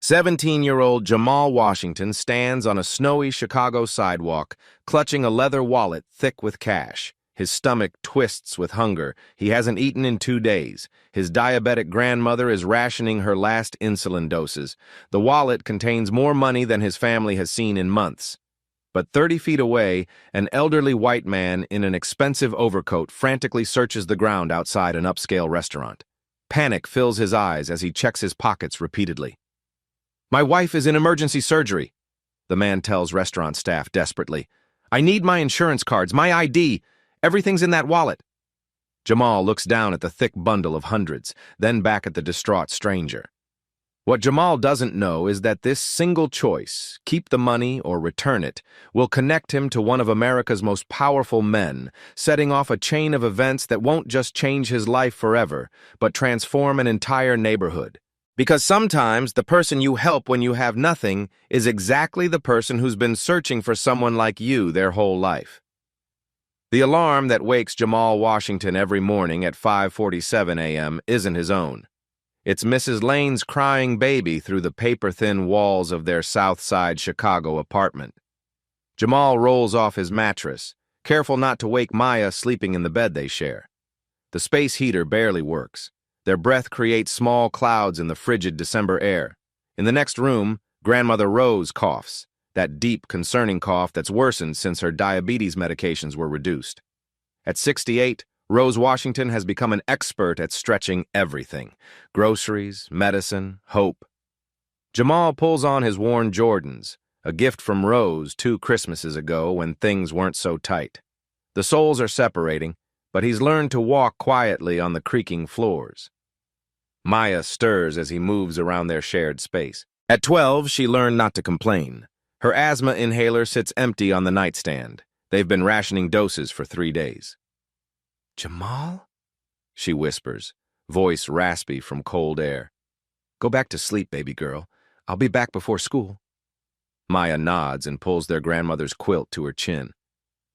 17-year-old Jamal Washington stands on a snowy Chicago sidewalk, clutching a leather wallet thick with cash. His stomach twists with hunger. He hasn't eaten in 2 days. His diabetic grandmother is rationing her last insulin doses. The wallet contains more money than his family has seen in months. But 30 feet away, an elderly white man in an expensive overcoat frantically searches the ground outside an upscale restaurant. Panic fills his eyes as he checks his pockets repeatedly. "My wife is in emergency surgery," the man tells restaurant staff desperately. "I need my insurance cards, my ID. Everything's in that wallet." Jamal looks down at the thick bundle of hundreds, then back at the distraught stranger. What Jamal doesn't know is that this single choice, keep the money or return it, will connect him to one of America's most powerful men, setting off a chain of events that won't just change his life forever, but transform an entire neighborhood. Because sometimes the person you help when you have nothing is exactly the person who's been searching for someone like you their whole life. The alarm that wakes Jamal Washington every morning at 5:47 a.m. isn't his own. It's Mrs. Lane's crying baby through the paper-thin walls of their South Side Chicago apartment. Jamal rolls off his mattress, careful not to wake Maya sleeping in the bed they share. The space heater barely works. Their breath creates small clouds in the frigid December air. In the next room, Grandmother Rose coughs, that deep, concerning cough that's worsened since her diabetes medications were reduced. At 68, Rose Washington has become an expert at stretching everything: groceries, medicine, hope. Jamal pulls on his worn Jordans, a gift from Rose 2 Christmases ago when things weren't so tight. The soles are separating, but he's learned to walk quietly on the creaking floors. Maya stirs as he moves around their shared space. At 12, she learned not to complain. Her asthma inhaler sits empty on the nightstand. They've been rationing doses for 3 days. "Jamal?" she whispers, voice raspy from cold air. "Go back to sleep, baby girl. I'll be back before school." Maya nods and pulls their grandmother's quilt to her chin.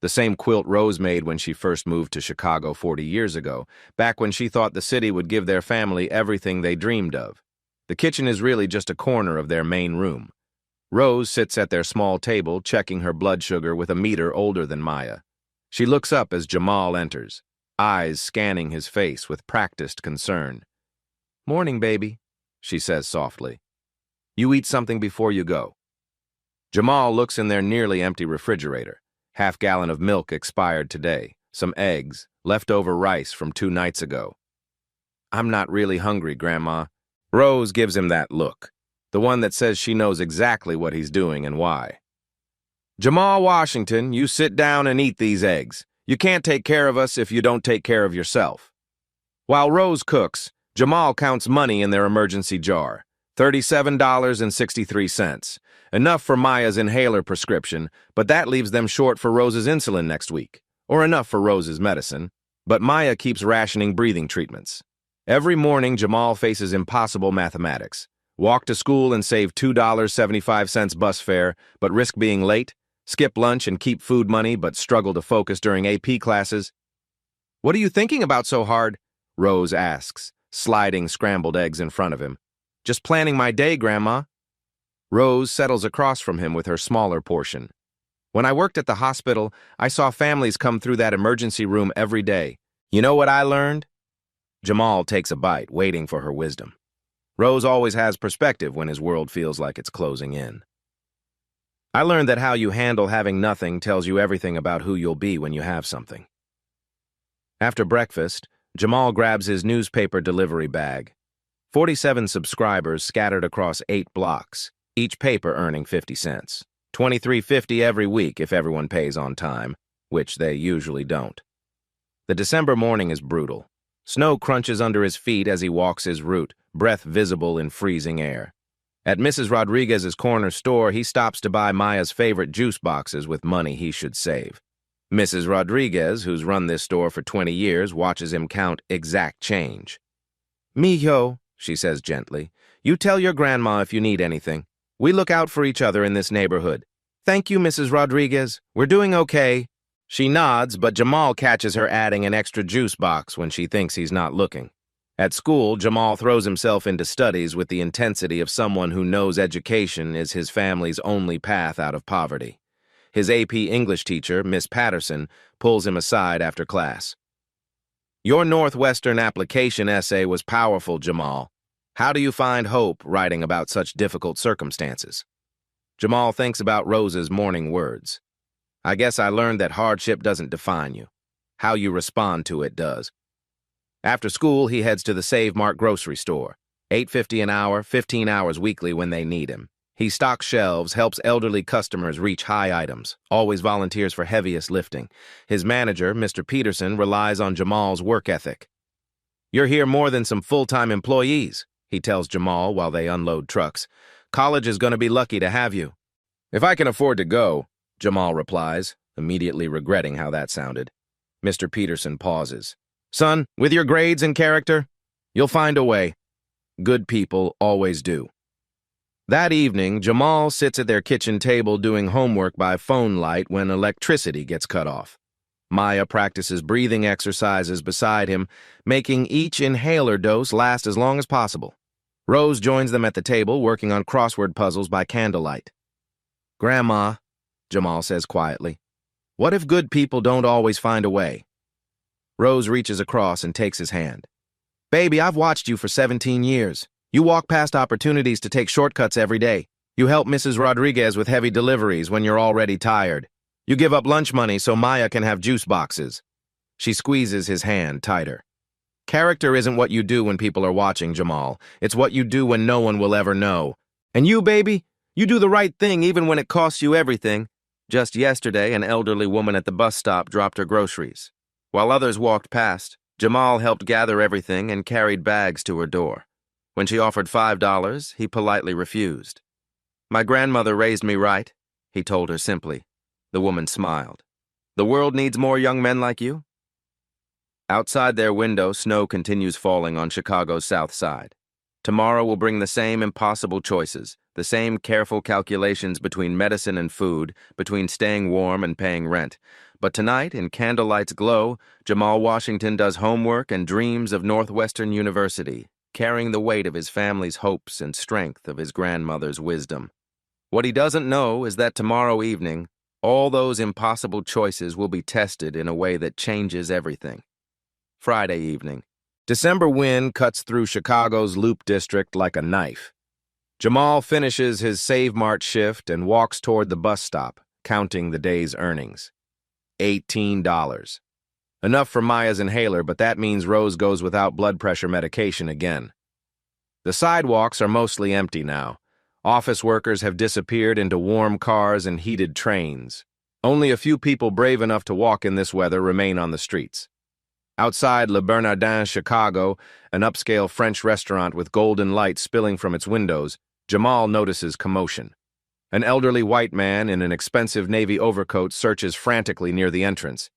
The same quilt Rose made when she first moved to Chicago 40 years ago, back when she thought the city would give their family everything they dreamed of. The kitchen is really just a corner of their main room. Rose sits at their small table, checking her blood sugar with a meter older than Maya. She looks up as Jamal enters, eyes scanning his face with practiced concern. "Morning, baby," she says softly. "You eat something before you go." Jamal looks in their nearly empty refrigerator. Half-gallon of milk expired today, some eggs, leftover rice from 2 nights ago. "I'm not really hungry, Grandma." Rose gives him that look, the one that says she knows exactly what he's doing and why. "Jamal Washington, you sit down and eat these eggs. You can't take care of us if you don't take care of yourself." While Rose cooks, Jamal counts money in their emergency jar, $37.63. Enough for Maya's inhaler prescription, but that leaves them short for Rose's insulin next week, or enough for Rose's medicine. But Maya keeps rationing breathing treatments. Every morning, Jamal faces impossible mathematics. Walk to school and save $2.75 bus fare, but risk being late. Skip lunch and keep food money, but struggle to focus during AP classes. "What are you thinking about so hard?" Rose asks, sliding scrambled eggs in front of him. "Just planning my day, Grandma." Rose settles across from him with her smaller portion. "When I worked at the hospital, I saw families come through that emergency room every day. You know what I learned?" Jamal takes a bite, waiting for her wisdom. Rose always has perspective when his world feels like it's closing in. "I learned that how you handle having nothing tells you everything about who you'll be when you have something." After breakfast, Jamal grabs his newspaper delivery bag. 47 subscribers scattered across 8 blocks, each paper earning 50 cents. $23.50 every week if everyone pays on time, which they usually don't. The December morning is brutal. Snow crunches under his feet as he walks his route, breath visible in freezing air. At Mrs. Rodriguez's corner store, he stops to buy Maya's favorite juice boxes with money he should save. Mrs. Rodriguez, who's run this store for 20 years, watches him count exact change. "Mijo," she says gently, "you tell your grandma if you need anything. We look out for each other in this neighborhood." "Thank you, Mrs. Rodriguez. We're doing okay." She nods, but Jamal catches her adding an extra juice box when she thinks he's not looking. At school, Jamal throws himself into studies with the intensity of someone who knows education is his family's only path out of poverty. His AP English teacher, Miss Patterson, pulls him aside after class. "Your Northwestern application essay was powerful, Jamal. How do you find hope writing about such difficult circumstances?" Jamal thinks about Rose's morning words. "I guess I learned that hardship doesn't define you. How you respond to it does." After school, he heads to the Save Mart grocery store. $8.50 an hour, 15 hours weekly when they need him. He stocks shelves, helps elderly customers reach high items, always volunteers for heaviest lifting. His manager, Mr. Peterson, relies on Jamal's work ethic. "You're here more than some full-time employees," he tells Jamal while they unload trucks. "College is going to be lucky to have you." "If I can afford to go," Jamal replies, immediately regretting how that sounded. Mr. Peterson pauses. "Son, with your grades and character, you'll find a way. Good people always do." That evening, Jamal sits at their kitchen table doing homework by phone light when electricity gets cut off. Maya practices breathing exercises beside him, making each inhaler dose last as long as possible. Rose joins them at the table, working on crossword puzzles by candlelight. "Grandma," Jamal says quietly, "what if good people don't always find a way?" Rose reaches across and takes his hand. "Baby, I've watched you for 17 years. You walk past opportunities to take shortcuts every day. You help Mrs. Rodriguez with heavy deliveries when you're already tired. You give up lunch money so Maya can have juice boxes." She squeezes his hand tighter. "Character isn't what you do when people are watching, Jamal. It's what you do when no one will ever know. And you, baby, you do the right thing even when it costs you everything." Just yesterday, an elderly woman at the bus stop dropped her groceries. While others walked past, Jamal helped gather everything and carried bags to her door. When she offered $5, he politely refused. "My grandmother raised me right," he told her simply. The woman smiled. "The world needs more young men like you." Outside their window, snow continues falling on Chicago's south side. Tomorrow will bring the same impossible choices, the same careful calculations between medicine and food, between staying warm and paying rent. But tonight, in candlelight's glow, Jamal Washington does homework and dreams of Northwestern University, carrying the weight of his family's hopes and strength of his grandmother's wisdom. What he doesn't know is that tomorrow evening, all those impossible choices will be tested in a way that changes everything. Friday evening. December wind cuts through Chicago's Loop District like a knife. Jamal finishes his Save Mart shift and walks toward the bus stop, counting the day's earnings. $18. Enough for Maya's inhaler, but that means Rose goes without blood pressure medication again. The sidewalks are mostly empty now. Office workers have disappeared into warm cars and heated trains. Only a few people brave enough to walk in this weather remain on the streets. Outside Le Bernardin, Chicago, an upscale French restaurant with golden light spilling from its windows, Jamal notices commotion. An elderly white man in an expensive navy overcoat searches frantically near the entrance.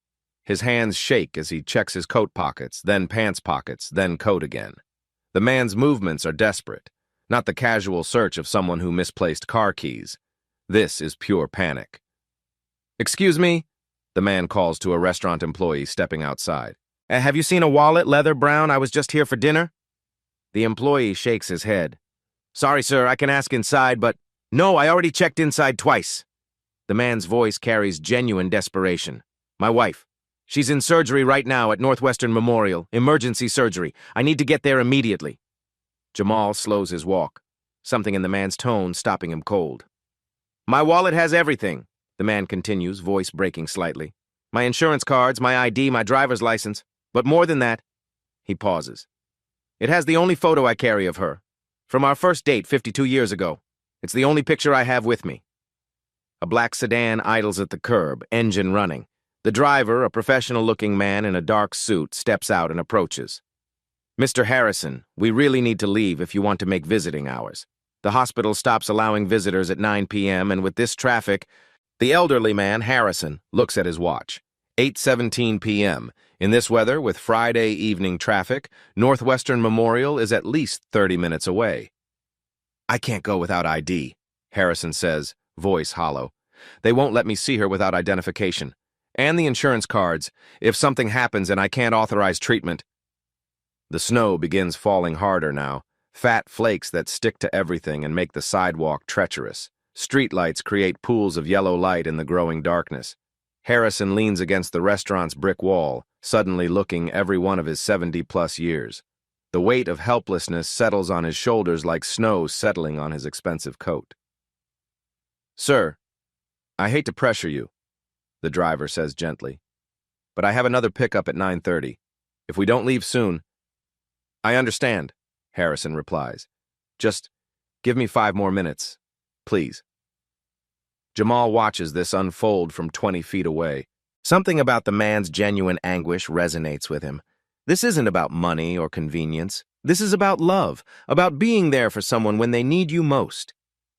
His hands shake as he checks his coat pockets, then pants pockets, then coat again. The man's movements are desperate, not the casual search of someone who misplaced car keys. This is pure panic. "Excuse me," the man calls to a restaurant employee stepping outside. "Have you seen a wallet, leather brown? I was just here for dinner." The employee shakes his head. "Sorry, sir, I can ask inside, but..." "No, I already checked inside twice." The man's voice carries genuine desperation. "My wife. She's in surgery right now at Northwestern Memorial, emergency surgery. I need to get there immediately." Jamal slows his walk, something in the man's tone stopping him cold. "My wallet has everything," the man continues, voice breaking slightly. "My insurance cards, my ID, my driver's license. But more than that..." He pauses. "It has the only photo I carry of her. From our first date 52 years ago. It's the only picture I have with me." A black sedan idles at the curb, engine running. The driver, a professional-looking man in a dark suit, steps out and approaches. "Mr. Harrison, we really need to leave if you want to make visiting hours. The hospital stops allowing visitors at 9 p.m., and with this traffic..." The elderly man, Harrison, looks at his watch. 8:17 p.m. In this weather, with Friday evening traffic, Northwestern Memorial is at least 30 minutes away. "I can't go without ID," Harrison says, voice hollow. "They won't let me see her without identification. And the insurance cards, if something happens and I can't authorize treatment." The snow begins falling harder now, fat flakes that stick to everything and make the sidewalk treacherous. Streetlights create pools of yellow light in the growing darkness. Harrison leans against the restaurant's brick wall, suddenly looking every one of his 70-plus years. The weight of helplessness settles on his shoulders like snow settling on his expensive coat. "Sir, I hate to pressure you," the driver says gently, "but I have another pickup at 9:30. If we don't leave soon—" "I understand," Harrison replies. "Just give me 5 more minutes, please." Jamal watches this unfold from 20 feet away. Something about the man's genuine anguish resonates with him. This isn't about money or convenience. This is about love, about being there for someone when they need you most.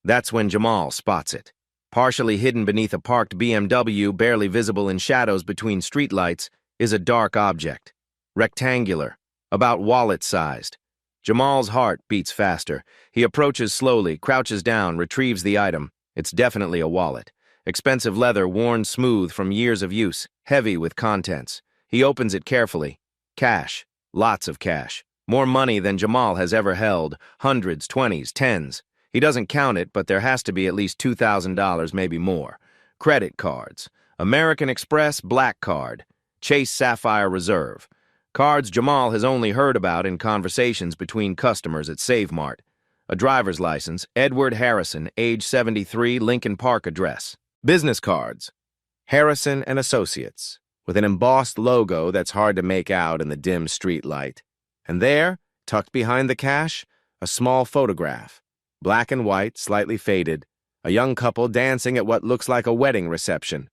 That's when Jamal spots it. Partially hidden beneath a parked BMW, barely visible in shadows between streetlights, is a dark object. Rectangular, about wallet-sized. Jamal's heart beats faster. He approaches slowly, crouches down, retrieves the item. It's definitely a wallet. Expensive leather worn smooth from years of use, heavy with contents. He opens it carefully. Cash. Lots of cash. More money than Jamal has ever held. Hundreds, 20s, 10s. He doesn't count it, but there has to be at least $2,000, maybe more. Credit cards. American Express Black Card. Chase Sapphire Reserve. Cards Jamal has only heard about in conversations between customers at Save Mart. A driver's license, Edward Harrison, age 73, Lincoln Park address. Business cards. Harrison and Associates, with an embossed logo that's hard to make out in the dim street light. And there, tucked behind the cash, a small photograph. Black and white, slightly faded. A young couple dancing at what looks like a wedding reception.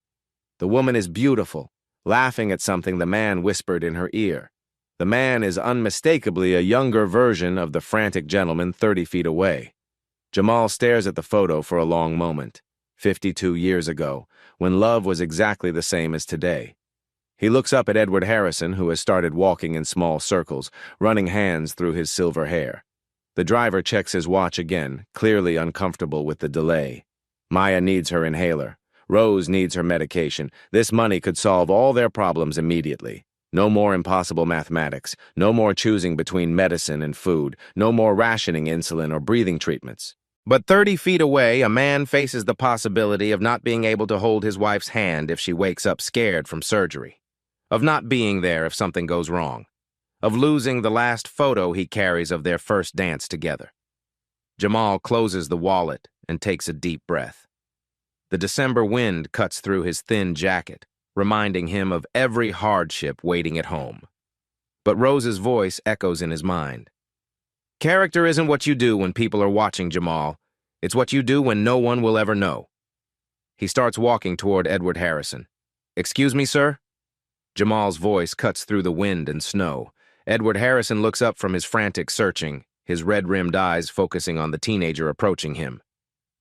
The woman is beautiful, laughing at something the man whispered in her ear. The man is unmistakably a younger version of the frantic gentleman 30 feet away. Jamal stares at the photo for a long moment. 52 years ago, when love was exactly the same as today. He looks up at Edward Harrison, who has started walking in small circles, running hands through his silver hair. The driver checks his watch again, clearly uncomfortable with the delay. Maya needs her inhaler. Rose needs her medication. This money could solve all their problems immediately. No more impossible mathematics. No more choosing between medicine and food. No more rationing insulin or breathing treatments. But 30 feet away, a man faces the possibility of not being able to hold his wife's hand if she wakes up scared from surgery. Of not being there if something goes wrong. Of losing the last photo he carries of their first dance together. Jamal closes the wallet and takes a deep breath. The December wind cuts through his thin jacket, reminding him of every hardship waiting at home. But Rose's voice echoes in his mind. Character isn't what you do when people are watching, Jamal. It's what you do when no one will ever know. He starts walking toward Edward Harrison. Excuse me, sir? Jamal's voice cuts through the wind and snow. Edward Harrison looks up from his frantic searching, his red-rimmed eyes focusing on the teenager approaching him.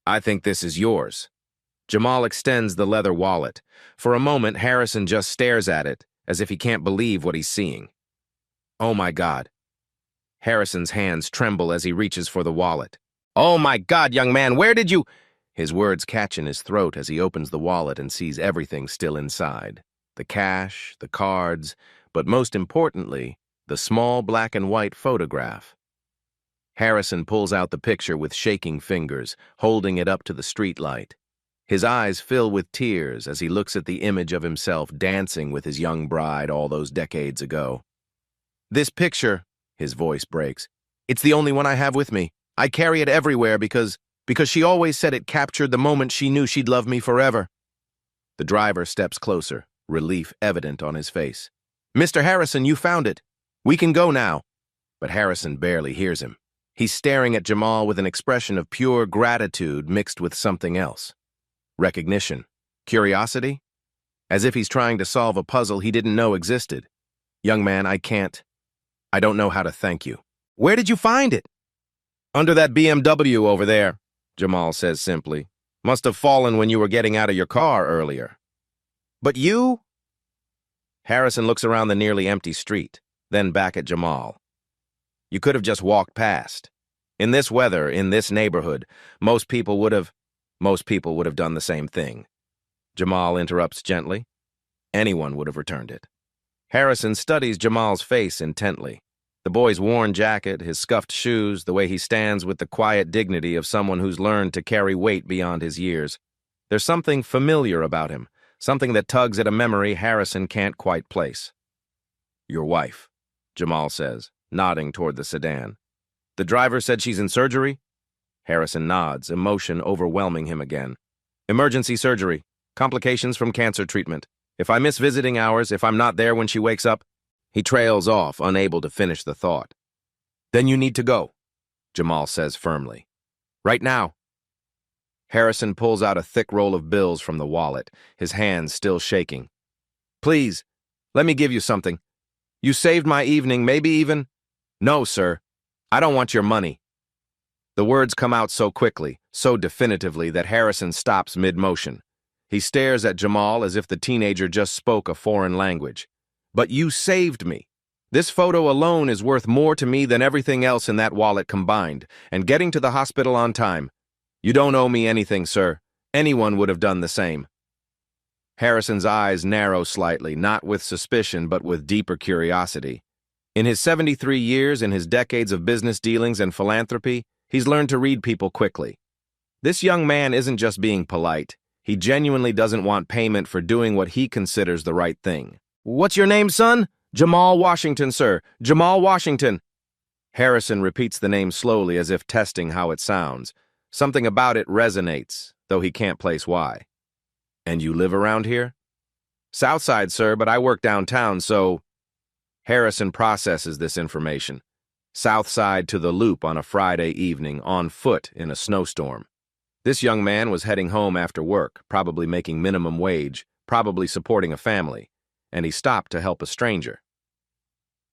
I think this is yours. Jamal extends the leather wallet. For a moment, Harrison just stares at it, as if he can't believe what he's seeing. Oh my God. Harrison's hands tremble as he reaches for the wallet. Oh my God, young man, where did you— His words catch in his throat as he opens the wallet and sees everything still inside. The cash, the cards, but most importantly, the small black and white photograph. Harrison pulls out the picture with shaking fingers, holding it up to the streetlight. His eyes fill with tears as he looks at the image of himself dancing with his young bride all those decades ago. This picture, his voice breaks, it's the only one I have with me. I carry it everywhere because she always said it captured the moment she knew she'd love me forever. The driver steps closer, relief evident on his face. Mr. Harrison, you found it. We can go now. But Harrison barely hears him. He's staring at Jamal with an expression of pure gratitude mixed with something else. Recognition. Curiosity. As if he's trying to solve a puzzle he didn't know existed. Young man, I don't know how to thank you. Where did you find it? Under that BMW over there, Jamal says simply. Must have fallen when you were getting out of your car earlier. But you? Harrison looks around the nearly empty street, then back at Jamal. You could have just walked past. In this weather, in this neighborhood, most people would have done the same thing. Jamal interrupts gently. Anyone would have returned it. Harrison studies Jamal's face intently. The boy's worn jacket, his scuffed shoes, the way he stands with the quiet dignity of someone who's learned to carry weight beyond his years. There's something familiar about him, something that tugs at a memory Harrison can't quite place. "Your wife," Jamal says, nodding toward the sedan. "The driver said she's in surgery?" Harrison nods, emotion overwhelming him again. "Emergency surgery. Complications from cancer treatment. If I miss visiting hours, if I'm not there when she wakes up..." He trails off, unable to finish the thought. "Then you need to go," Jamal says firmly. "Right now." Harrison pulls out a thick roll of bills from the wallet, his hands still shaking. "Please, let me give you something. You saved my evening, maybe even..." "No, sir. I don't want your money." The words come out so quickly, so definitively, that Harrison stops mid-motion. He stares at Jamal as if the teenager just spoke a foreign language. "But you saved me. This photo alone is worth more to me than everything else in that wallet combined, and getting to the hospital on time. You don't owe me anything, sir. Anyone would have done the same." Harrison's eyes narrow slightly, not with suspicion, but with deeper curiosity. In his 73 years, in his decades of business dealings and philanthropy, he's learned to read people quickly. This young man isn't just being polite. He genuinely doesn't want payment for doing what he considers the right thing. "What's your name, son?" "Jamal Washington, sir. Jamal Washington." Harrison repeats the name slowly as if testing how it sounds. Something about it resonates, though he can't place why. "And you live around here?" "Southside, sir, but I work downtown, so..." Harrison processes this information. Southside to the Loop on a Friday evening, on foot in a snowstorm. This young man was heading home after work, probably making minimum wage, probably supporting a family, and he stopped to help a stranger.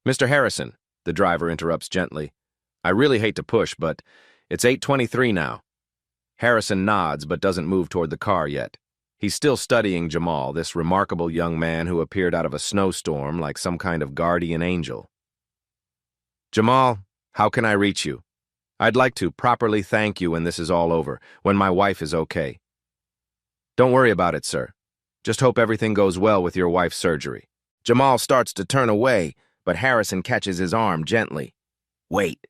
"Mr. Harrison," the driver interrupts gently, "I really hate to push, but it's 8:23 now." Harrison nods but doesn't move toward the car yet. He's still studying Jamal, this remarkable young man who appeared out of a snowstorm like some kind of guardian angel. "Jamal, how can I reach you? I'd like to properly thank you when this is all over, when my wife is okay." "Don't worry about it, sir. Just hope everything goes well with your wife's surgery." Jamal starts to turn away, but Harrison catches his arm gently. "Wait."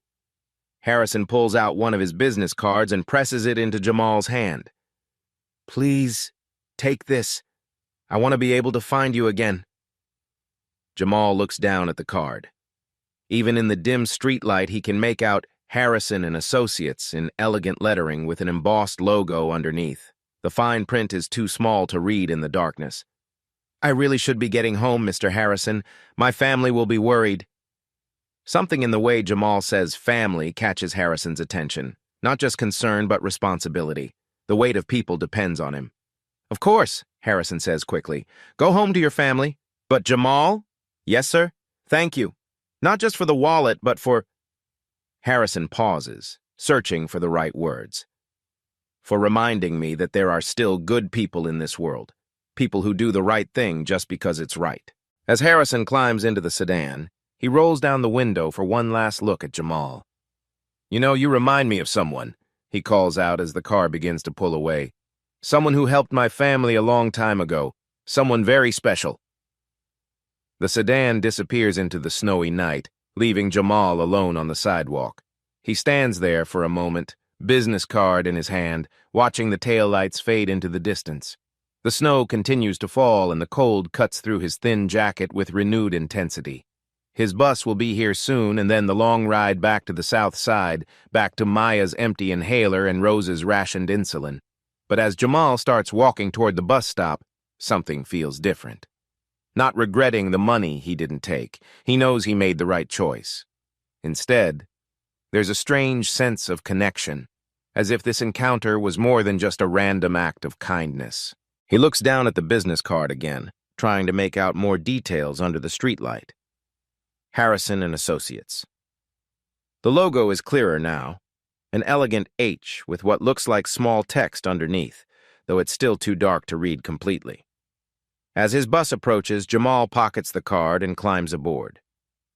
Harrison pulls out one of his business cards and presses it into Jamal's hand. "Please, take this. I want to be able to find you again." Jamal looks down at the card. Even in the dim streetlight, he can make out Harrison and Associates in elegant lettering with an embossed logo underneath. The fine print is too small to read in the darkness. "I really should be getting home, Mr. Harrison. My family will be worried." Something in the way Jamal says family catches Harrison's attention. Not just concern, but responsibility. The weight of people depends on him. "Of course," Harrison says quickly. "Go home to your family." "But Jamal?" "Yes, sir. Thank you. Not just for the wallet, but for..." Harrison pauses, searching for the right words. "For reminding me that there are still good people in this world. People who do the right thing just because it's right." As Harrison climbs into the sedan, he rolls down the window for one last look at Jamal. "You know, you remind me of someone," he calls out as the car begins to pull away. "Someone who helped my family a long time ago. Someone very special." The sedan disappears into the snowy night, leaving Jamal alone on the sidewalk. He stands there for a moment, business card in his hand, watching the taillights fade into the distance. The snow continues to fall and the cold cuts through his thin jacket with renewed intensity. His bus will be here soon, and then the long ride back to the south side, back to Maya's empty inhaler and Rose's rationed insulin. But as Jamal starts walking toward the bus stop, something feels different. Not regretting the money he didn't take, he knows he made the right choice. Instead, there's a strange sense of connection, as if this encounter was more than just a random act of kindness. He looks down at the business card again, trying to make out more details under the streetlight. Harrison and Associates. The logo is clearer now, an elegant H with what looks like small text underneath, though it's still too dark to read completely. As his bus approaches, Jamal pockets the card and climbs aboard.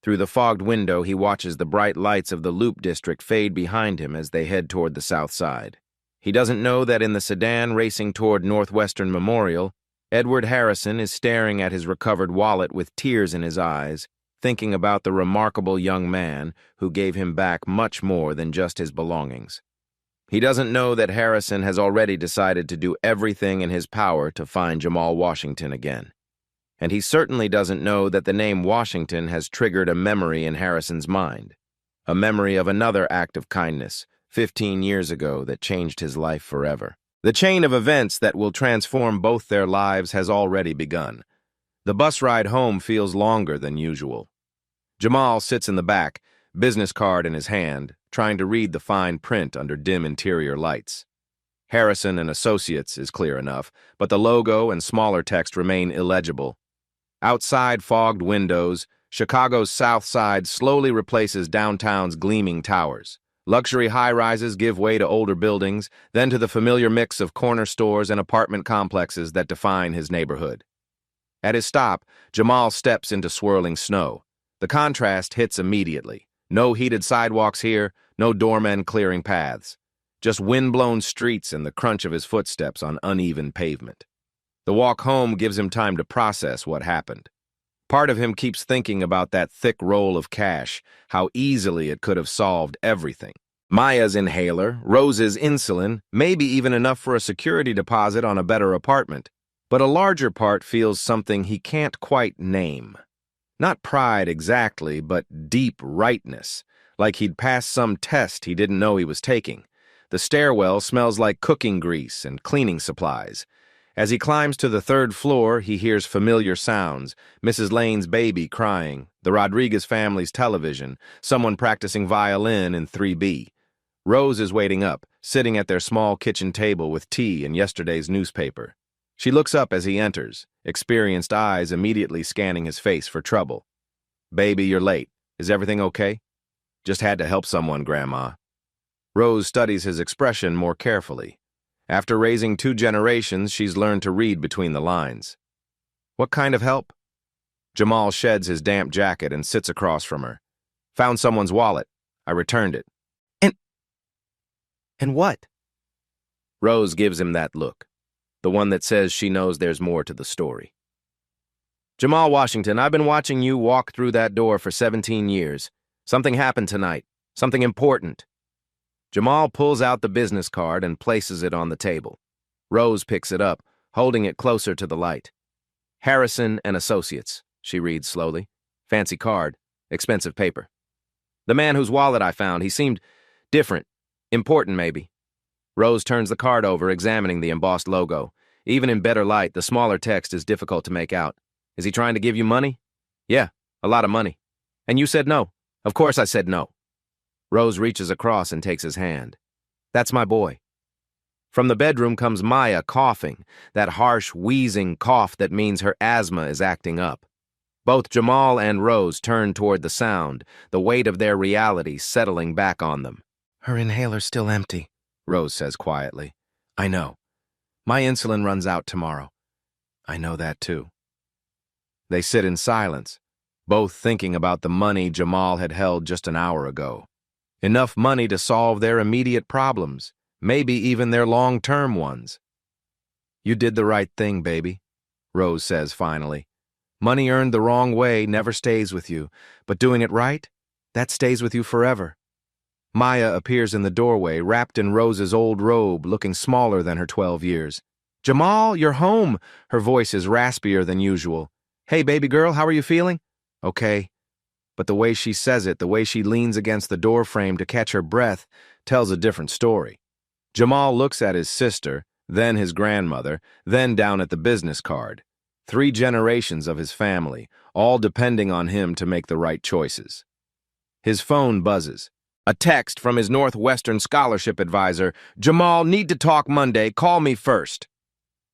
Through the fogged window, he watches the bright lights of the Loop District fade behind him as they head toward the south side. He doesn't know that in the sedan racing toward Northwestern Memorial, Edward Harrison is staring at his recovered wallet with tears in his eyes, thinking about the remarkable young man who gave him back much more than just his belongings. He doesn't know that Harrison has already decided to do everything in his power to find Jamal Washington again. And he certainly doesn't know that the name Washington has triggered a memory in Harrison's mind, a memory of another act of kindness 15 years ago that changed his life forever. The chain of events that will transform both their lives has already begun. The bus ride home feels longer than usual. Jamal sits in the back, business card in his hand, trying to read the fine print under dim interior lights. Harrison and Associates is clear enough, but the logo and smaller text remain illegible. Outside fogged windows, Chicago's South Side slowly replaces downtown's gleaming towers. Luxury high-rises give way to older buildings, then to the familiar mix of corner stores and apartment complexes that define his neighborhood. At his stop, Jamal steps into swirling snow. The contrast hits immediately. No heated sidewalks here, no doormen clearing paths. Just wind-blown streets and the crunch of his footsteps on uneven pavement. The walk home gives him time to process what happened. Part of him keeps thinking about that thick roll of cash, how easily it could have solved everything. Maya's inhaler, Rose's insulin, maybe even enough for a security deposit on a better apartment. But a larger part feels something he can't quite name. Not pride exactly, but deep rightness, like he'd passed some test he didn't know he was taking. The stairwell smells like cooking grease and cleaning supplies. As he climbs to the third floor, he hears familiar sounds, Mrs. Lane's baby crying, the Rodriguez family's television, someone practicing violin in 3B. Rose is waiting up, sitting at their small kitchen table with tea and yesterday's newspaper. She looks up as he enters, experienced eyes immediately scanning his face for trouble. "Baby, you're late. Is everything okay?" "Just had to help someone, Grandma." Rose studies his expression more carefully. After raising 2 generations, she's learned to read between the lines. "What kind of help?" Jamal sheds his damp jacket and sits across from her. "Found someone's wallet. I returned it." And what?" Rose gives him that look, the one that says she knows there's more to the story. "Jamal Washington, I've been watching you walk through that door for 17 years. Something happened tonight. Something important." Jamal pulls out the business card and places it on the table. Rose picks it up, holding it closer to the light. "Harrison and Associates," she reads slowly. "Fancy card, expensive paper. The man whose wallet I found, he seemed different, important maybe." Rose turns the card over, examining the embossed logo. Even in better light, the smaller text is difficult to make out. "Is he trying to give you money?" "Yeah, a lot of money." "And you said no." "Of course I said no." Rose reaches across and takes his hand. "That's my boy." From the bedroom comes Maya coughing, that harsh, wheezing cough that means her asthma is acting up. Both Jamal and Rose turn toward the sound, the weight of their reality settling back on them. "Her inhaler's still empty," Rose says quietly. "I know. My insulin runs out tomorrow." "I know that too." They sit in silence, both thinking about the money Jamal had held just an hour ago. Enough money to solve their immediate problems, maybe even their long-term ones. "You did the right thing, baby," Rose says finally. "Money earned the wrong way never stays with you, but doing it right, that stays with you forever." Maya appears in the doorway, wrapped in Rose's old robe, looking smaller than her 12 years. "Jamal, you're home!" Her voice is raspier than usual. "Hey, baby girl, how are you feeling?" "Okay." But the way she says it, the way she leans against the doorframe to catch her breath, tells a different story. Jamal looks at his sister, then his grandmother, then down at the business card. 3 generations of his family, all depending on him to make the right choices. His phone buzzes. A text from his Northwestern scholarship advisor, "Jamal, need to talk Monday, call me first."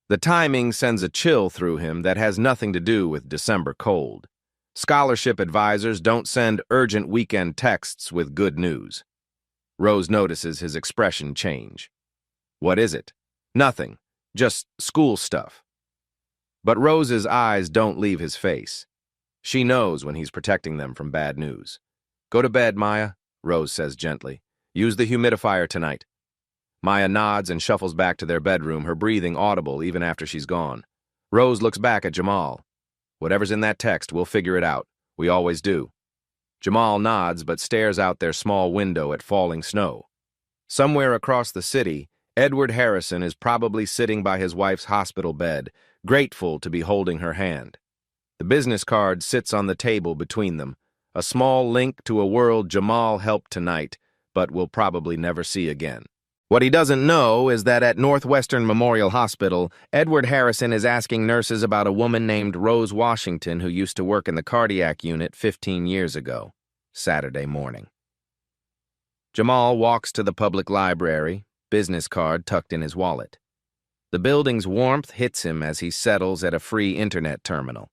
The timing sends a chill through him that has nothing to do with December cold. Scholarship advisors don't send urgent weekend texts with good news. Rose notices his expression change. "What is it?" "Nothing. Just school stuff." But Rose's eyes don't leave his face. She knows when he's protecting them from bad news. "Go to bed, Maya," Rose says gently. "Use the humidifier tonight." Maya nods and shuffles back to their bedroom, her breathing audible even after she's gone. Rose looks back at Jamal. "Whatever's in that text, we'll figure it out. We always do. Jamal nods but stares out their small window at falling snow. Somewhere across the city, Edward Harrison is probably sitting by his wife's hospital bed, grateful to be holding her hand. The business card sits on the table between them, a small link to a world Jamal helped tonight, but will probably never see again. What he doesn't know is that at Northwestern Memorial Hospital, Edward Harrison is asking nurses about a woman named Rose Washington who used to work in the cardiac unit 15 years ago, Saturday morning. Jamal walks to the public library, business card tucked in his wallet. The building's warmth hits him as he settles at a free internet terminal.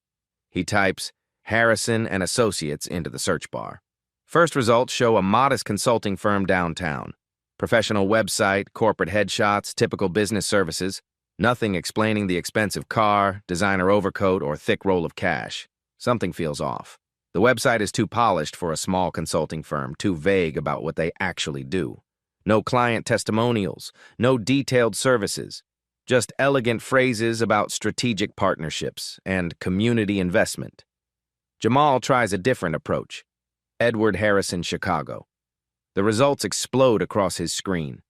He types Harrison and Associates into the search bar. First results show a modest consulting firm downtown. Professional website, corporate headshots, typical business services. Nothing explaining the expensive car, designer overcoat, or thick roll of cash. Something feels off. The website is too polished for a small consulting firm, too vague about what they actually do. No client testimonials, no detailed services, just elegant phrases about strategic partnerships and community investment. Jamal tries a different approach. Edward Harrison, Chicago. The results explode across his screen.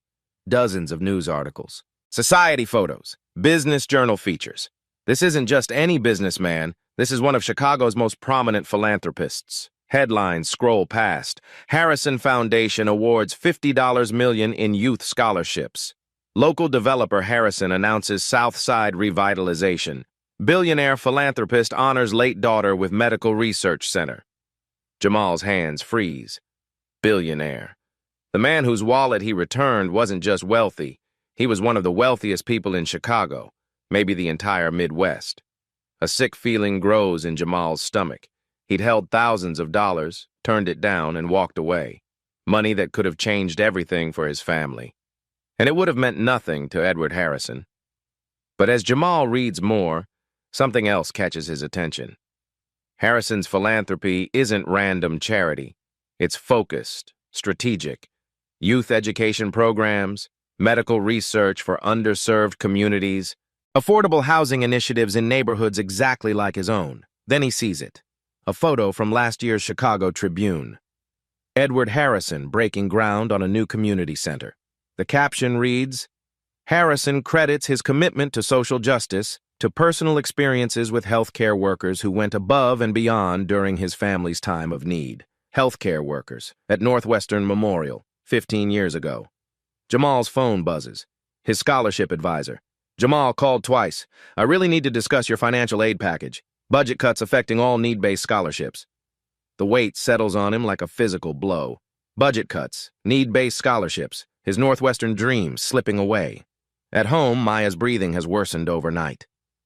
Dozens of news articles, society photos, business journal features. This isn't just any businessman. This is one of Chicago's most prominent philanthropists. Headlines scroll past. Harrison Foundation awards $50 million in youth scholarships. Local developer Harrison announces South Side revitalization. Billionaire philanthropist honors late daughter with medical research center. Jamal's hands freeze. Billionaire. The man whose wallet he returned wasn't just wealthy. He was one of the wealthiest people in Chicago, maybe the entire Midwest. A sick feeling grows in Jamal's stomach. He'd held thousands of dollars, turned it down, and walked away. Money that could have changed everything for his family. And it would have meant nothing to Edward Harrison. But as Jamal reads more, something else catches his attention. Harrison's philanthropy isn't random charity. It's focused, strategic. Youth education programs, medical research for underserved communities, affordable housing initiatives in neighborhoods exactly like his own. Then he sees it. A photo from last year's Chicago Tribune. Edward Harrison breaking ground on a new community center. The caption reads, Harrison credits his commitment to social justice to personal experiences with healthcare workers who went above and beyond during his family's time of need. Healthcare workers at Northwestern Memorial 15 years ago. Jamal's phone buzzes. His scholarship advisor. Jamal called twice. I really need to discuss your financial aid package. Budget cuts affecting all need-based scholarships. The weight settles on him like a physical blow. Budget cuts, need-based scholarships, his Northwestern dreams slipping away. At home, Maya's breathing has worsened overnight.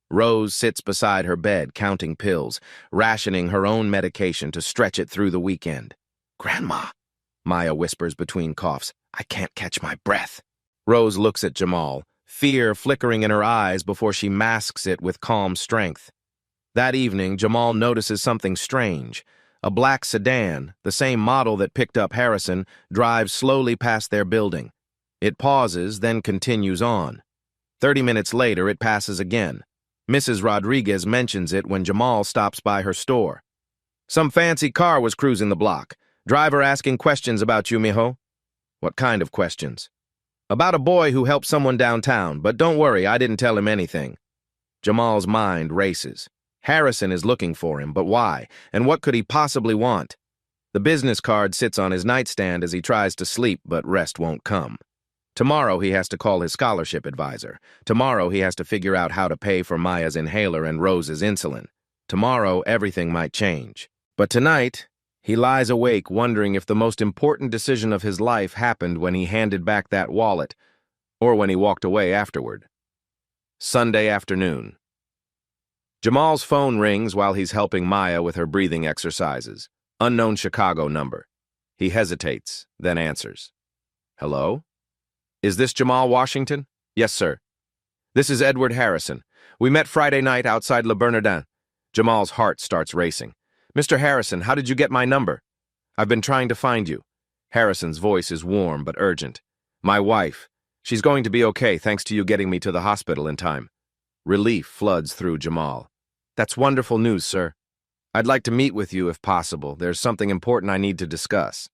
Rose sits beside her bed, counting pills, rationing her own medication to stretch it through the weekend. Grandma, Maya whispers between coughs, I can't catch my breath. Rose looks at Jamal, fear flickering in her eyes before she masks it with calm strength. That evening, Jamal notices something strange. A black sedan, the same model that picked up Harrison, drives slowly past their building. It pauses, then continues on. 30 minutes later, it passes again. Mrs. Rodriguez mentions it when Jamal stops by her store. Some fancy car was cruising the block. Driver asking questions about you, mijo. What kind of questions? About a boy who helped someone downtown, but don't worry, I didn't tell him anything. Jamal's mind races. Harrison is looking for him, but why? And what could he possibly want? The business card sits on his nightstand as he tries to sleep, but rest won't come. Tomorrow he has to call his scholarship advisor. Tomorrow he has to figure out how to pay for Maya's inhaler and Rose's insulin. Tomorrow everything might change. But tonight, he lies awake wondering if the most important decision of his life happened when he handed back that wallet, or when he walked away afterward. Sunday afternoon. Jamal's phone rings while he's helping Maya with her breathing exercises. Unknown Chicago number. He hesitates, then answers. Hello? Is this Jamal Washington? Yes, sir. This is Edward Harrison. We met Friday night outside Le Bernardin. Jamal's heart starts racing. Mr. Harrison, how did you get my number? I've been trying to find you. Harrison's voice is warm but urgent. My wife. She's going to be okay thanks to you getting me to the hospital in time. Relief floods through Jamal. That's wonderful news, sir. I'd like to meet with you if possible. There's something important I need to discuss.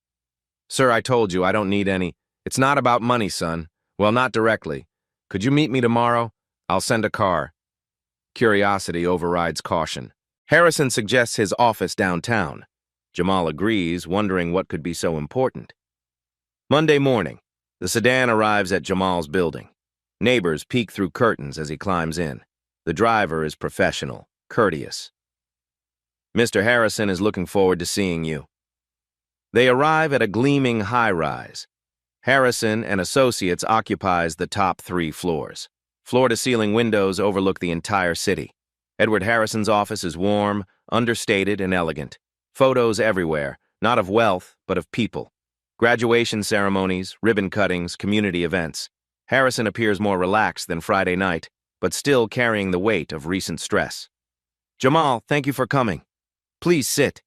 Sir, I told you I don't need any. It's not about money, son. Well, not directly. Could you meet me tomorrow? I'll send a car. Curiosity overrides caution. Harrison suggests his office downtown. Jamal agrees, wondering what could be so important. Monday morning, the sedan arrives at Jamal's building. Neighbors peek through curtains as he climbs in. The driver is professional, courteous. Mr. Harrison is looking forward to seeing you. They arrive at a gleaming high-rise. Harrison and associates occupies the top 3 floors. Floor-to-ceiling windows overlook the entire city. Edward Harrison's office is warm, understated, and elegant. Photos everywhere, not of wealth, but of people. Graduation ceremonies, ribbon cuttings, community events. Harrison appears more relaxed than Friday night, but still carrying the weight of recent stress. Jamal, thank you for coming. Please sit.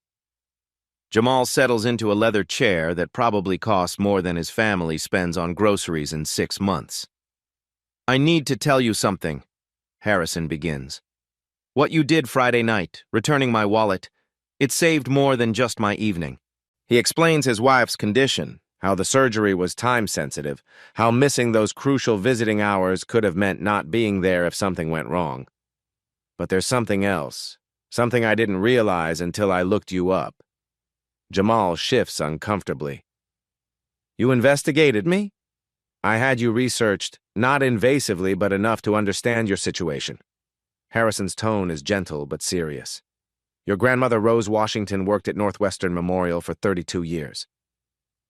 Jamal settles into a leather chair that probably costs more than his family spends on groceries in 6 months. I need to tell you something, Harrison begins. What you did Friday night, returning my wallet, it saved more than just my evening. He explains his wife's condition, how the surgery was time-sensitive, how missing those crucial visiting hours could have meant not being there if something went wrong. But there's something else, something I didn't realize until I looked you up. Jamal shifts uncomfortably. You investigated me? I had you researched, not invasively, but enough to understand your situation. Harrison's tone is gentle but serious. Your grandmother, Rose Washington, worked at Northwestern Memorial for 32 years.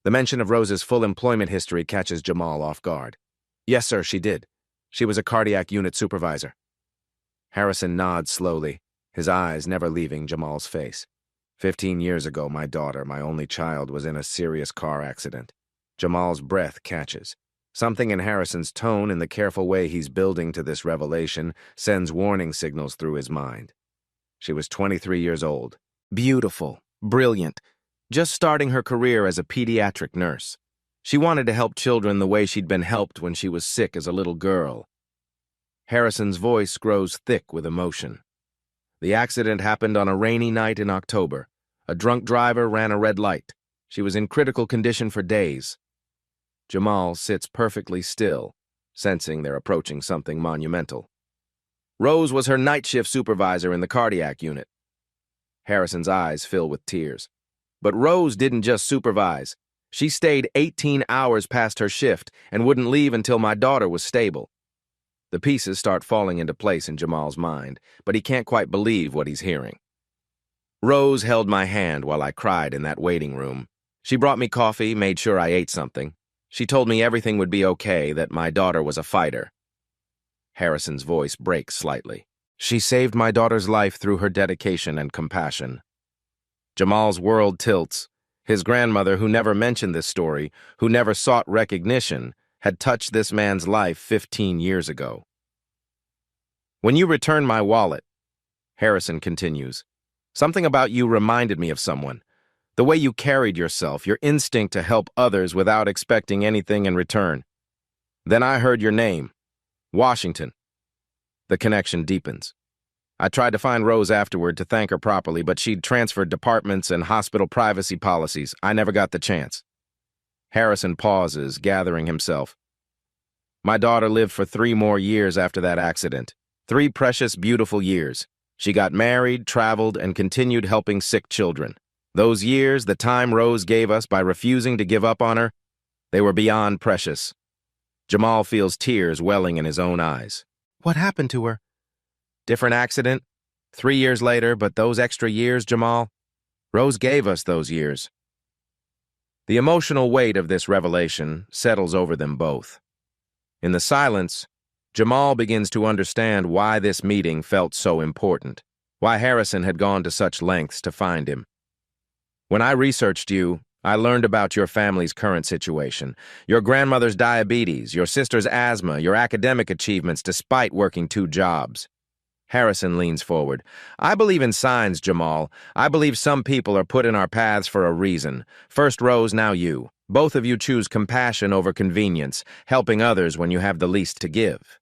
The mention of Rose's full employment history catches Jamal off guard. Yes, sir, she did. She was a cardiac unit supervisor. Harrison nods slowly, his eyes never leaving Jamal's face. 15 years ago, my daughter, my only child, was in a serious car accident. Jamal's breath catches. Something in Harrison's tone and the careful way he's building to this revelation sends warning signals through his mind. She was 23 years old. Beautiful, brilliant, just starting her career as a pediatric nurse. She wanted to help children the way she'd been helped when she was sick as a little girl. Harrison's voice grows thick with emotion. The accident happened on a rainy night in October. A drunk driver ran a red light. She was in critical condition for days. Jamal sits perfectly still, sensing they're approaching something monumental. Rose was her night shift supervisor in the cardiac unit. Harrison's eyes fill with tears. But Rose didn't just supervise. She stayed 18 hours past her shift and wouldn't leave until my daughter was stable. The pieces start falling into place in Jamal's mind, but he can't quite believe what he's hearing. Rose held my hand while I cried in that waiting room. She brought me coffee, made sure I ate something. She told me everything would be okay, that my daughter was a fighter. Harrison's voice breaks slightly. She saved my daughter's life through her dedication and compassion. Jamal's world tilts. His grandmother, who never mentioned this story, who never sought recognition, had touched this man's life 15 years ago. When you returned my wallet, Harrison continues, something about you reminded me of someone. The way you carried yourself, your instinct to help others without expecting anything in return. Then I heard your name. Washington. The connection deepens. I tried to find Rose afterward to thank her properly, but she'd transferred departments and hospital privacy policies. I never got the chance. Harrison pauses, gathering himself. My daughter lived for 3 more years after that accident. 3 precious, beautiful years. She got married, traveled, and continued helping sick children. Those years, the time Rose gave us by refusing to give up on her, they were beyond precious. Jamal feels tears welling in his own eyes. What happened to her? Different accident. 3 years later, but those extra years, Jamal, Rose gave us those years. The emotional weight of this revelation settles over them both. In the silence, Jamal begins to understand why this meeting felt so important, why Harrison had gone to such lengths to find him. When I researched you, I learned about your family's current situation, your grandmother's diabetes, your sister's asthma, your academic achievements despite working 2 jobs. Harrison leans forward. I believe in signs, Jamal. I believe some people are put in our paths for a reason. First Rose, now you. Both of you choose compassion over convenience, helping others when you have the least to give.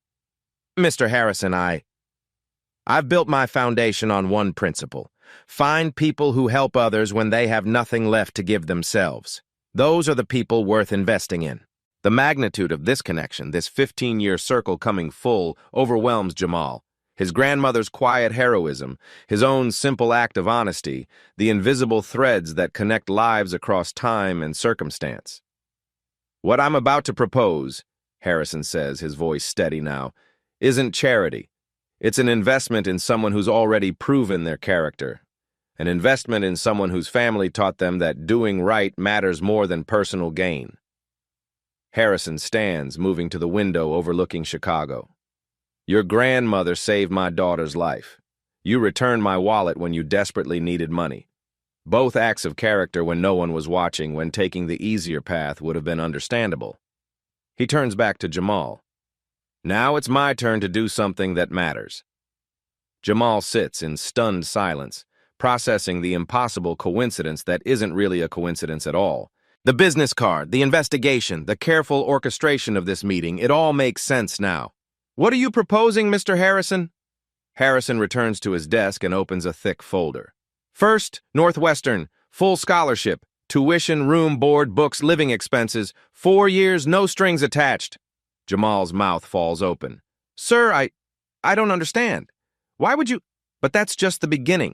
Mr. Harrison, I've built my foundation on one principle. Find people who help others when they have nothing left to give themselves. Those are the people worth investing in. The magnitude of this connection, this 15-year circle coming full, overwhelms Jamal. His grandmother's quiet heroism, his own simple act of honesty, the invisible threads that connect lives across time and circumstance. "What I'm about to propose," Harrison says, his voice steady now, "isn't charity. It's an investment in someone who's already proven their character. An investment in someone whose family taught them that doing right matters more than personal gain." Harrison stands, moving to the window overlooking Chicago. "Your grandmother saved my daughter's life. You returned my wallet when you desperately needed money. Both acts of character when no one was watching, when taking the easier path would have been understandable." He turns back to Jamal. "Now it's my turn to do something that matters." Jamal sits in stunned silence, processing the impossible coincidence that isn't really a coincidence at all. The business card, the investigation, the careful orchestration of this meeting, it all makes sense now. "What are you proposing, Mr. Harrison?" Harrison returns to his desk and opens a thick folder. "First, Northwestern, full scholarship, tuition, room, board, books, living expenses, 4 years, no strings attached." Jamal's mouth falls open. "Sir, I don't understand. Why would you—" "But that's just the beginning,"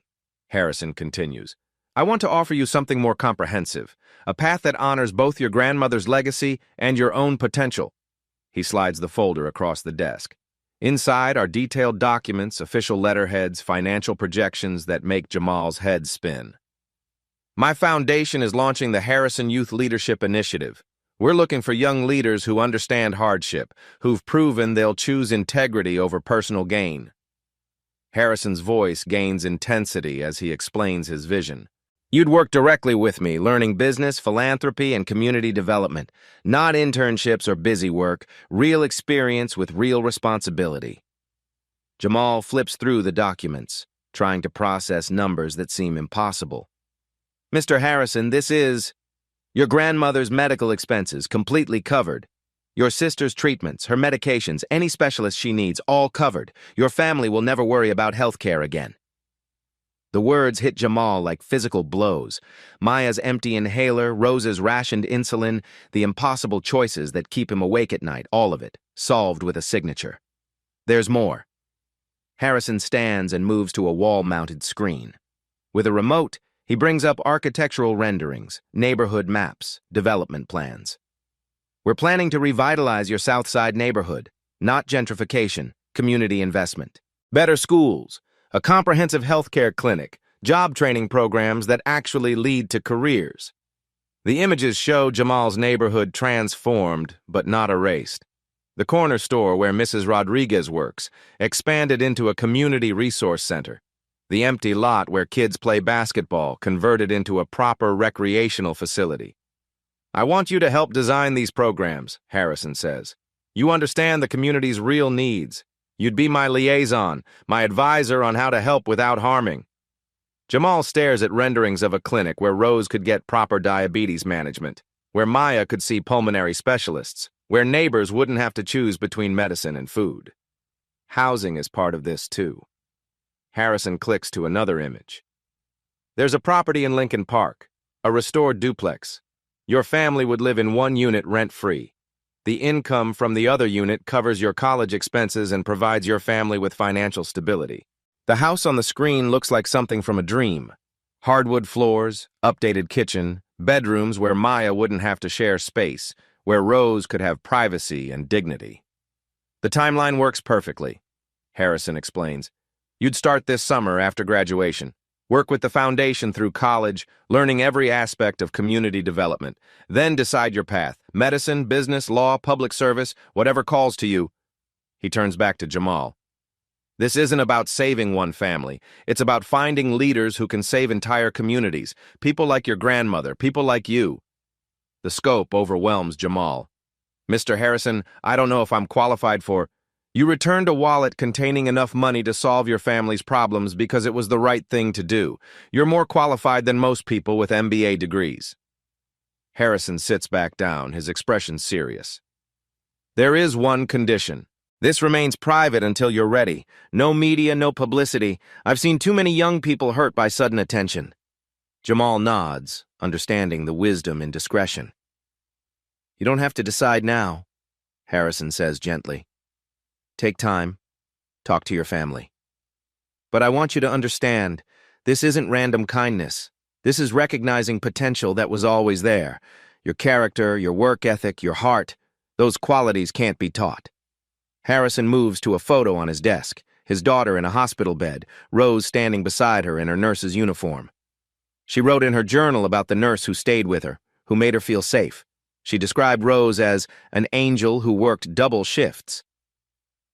Harrison continues. "I want to offer you something more comprehensive, a path that honors both your grandmother's legacy and your own potential." He slides the folder across the desk. Inside are detailed documents, official letterheads, financial projections that make Jamal's head spin. "My foundation is launching the Harrison Youth Leadership Initiative. We're looking for young leaders who understand hardship, who've proven they'll choose integrity over personal gain." Harrison's voice gains intensity as he explains his vision. "You'd work directly with me, learning business, philanthropy, and community development. Not internships or busy work, real experience with real responsibility." Jamal flips through the documents, trying to process numbers that seem impossible. "Mr. Harrison, this is your grandmother's medical expenses, completely covered. Your sister's treatments, her medications, any specialist she needs, all covered. Your family will never worry about health care again." The words hit Jamal like physical blows. Maya's empty inhaler, Rose's rationed insulin, the impossible choices that keep him awake at night, all of it, solved with a signature. There's more. Harrison stands and moves to a wall-mounted screen. With a remote, he brings up architectural renderings, neighborhood maps, development plans. "We're planning to revitalize your South Side neighborhood, not gentrification, community investment. Better schools, a comprehensive healthcare clinic, job training programs that actually lead to careers." The images show Jamal's neighborhood transformed, but not erased. The corner store where Mrs. Rodriguez works expanded into a community resource center. The empty lot where kids play basketball converted into a proper recreational facility. "I want you to help design these programs," Harrison says. "You understand the community's real needs. You'd be my liaison, my advisor on how to help without harming." Jamal stares at renderings of a clinic where Rose could get proper diabetes management, where Maya could see pulmonary specialists, where neighbors wouldn't have to choose between medicine and food. Housing is part of this, too. Harrison clicks to another image. "There's a property in Lincoln Park, a restored duplex. Your family would live in one unit rent-free. The income from the other unit covers your college expenses and provides your family with financial stability." The house on the screen looks like something from a dream. Hardwood floors, updated kitchen, bedrooms where Maya wouldn't have to share space, where Rose could have privacy and dignity. "The timeline works perfectly," Harrison explains. "You'd start this summer after graduation. Work with the foundation through college, learning every aspect of community development. Then decide your path. Medicine, business, law, public service, whatever calls to you." He turns back to Jamal. "This isn't about saving one family. It's about finding leaders who can save entire communities. People like your grandmother, people like you." The scope overwhelms Jamal. "Mr. Harrison, I don't know if I'm qualified for—" "You returned a wallet containing enough money to solve your family's problems because it was the right thing to do. You're more qualified than most people with MBA degrees." Harrison sits back down, his expression serious. "There is one condition. This remains private until you're ready. No media, no publicity. I've seen too many young people hurt by sudden attention. Jamal nods, understanding the wisdom in discretion. You don't have to decide now, Harrison says gently. Take time. Talk to your family. But I want you to understand, this isn't random kindness. This is recognizing potential that was always there. Your character, your work ethic, your heart, those qualities can't be taught. Harrison moves to a photo on his desk, his daughter in a hospital bed, Rose standing beside her in her nurse's uniform. She wrote in her journal about the nurse who stayed with her, who made her feel safe. She described Rose as an angel who worked double shifts.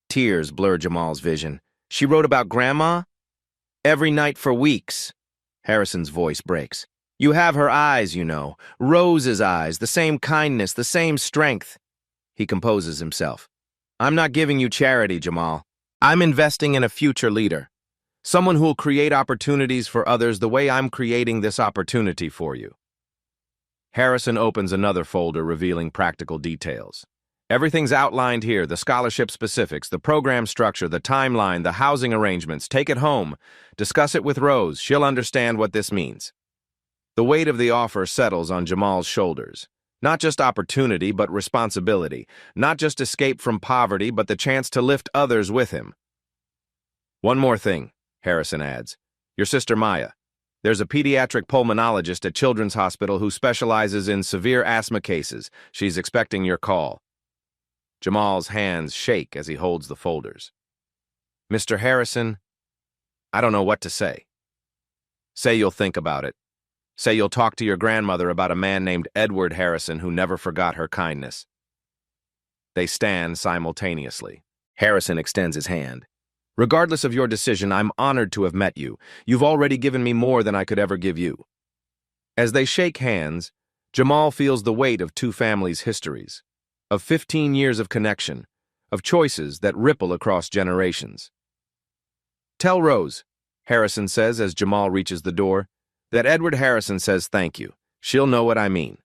Tears blur Jamal's vision. She wrote about Grandma? Every night for weeks. Harrison's voice breaks. You have her eyes, you know. Rose's eyes, the same kindness, the same strength. He composes himself. I'm not giving you charity, Jamal. I'm investing in a future leader. Someone who'll create opportunities for others the way I'm creating this opportunity for you. Harrison opens another folder revealing practical details. Everything's outlined here, the scholarship specifics, the program structure, the timeline, the housing arrangements. Take it home. Discuss it with Rose. She'll understand what this means. The weight of the offer settles on Jamal's shoulders. Not just opportunity, but responsibility. Not just escape from poverty, but the chance to lift others with him. One more thing, Harrison adds. Your sister Maya. There's a pediatric pulmonologist at Children's Hospital who specializes in severe asthma cases. She's expecting your call. Jamal's hands shake as he holds the folders. Mr. Harrison, I don't know what to say. Say you'll think about it. Say you'll talk to your grandmother about a man named Edward Harrison who never forgot her kindness. They stand simultaneously. Harrison extends his hand. Regardless of your decision, I'm honored to have met you. You've already given me more than I could ever give you. As they shake hands, Jamal feels the weight of two families' histories, of 15 years of connection, of choices that ripple across generations. Tell Rose, Harrison says as Jamal reaches the door, that Edward Harrison says thank you. She'll know what I mean.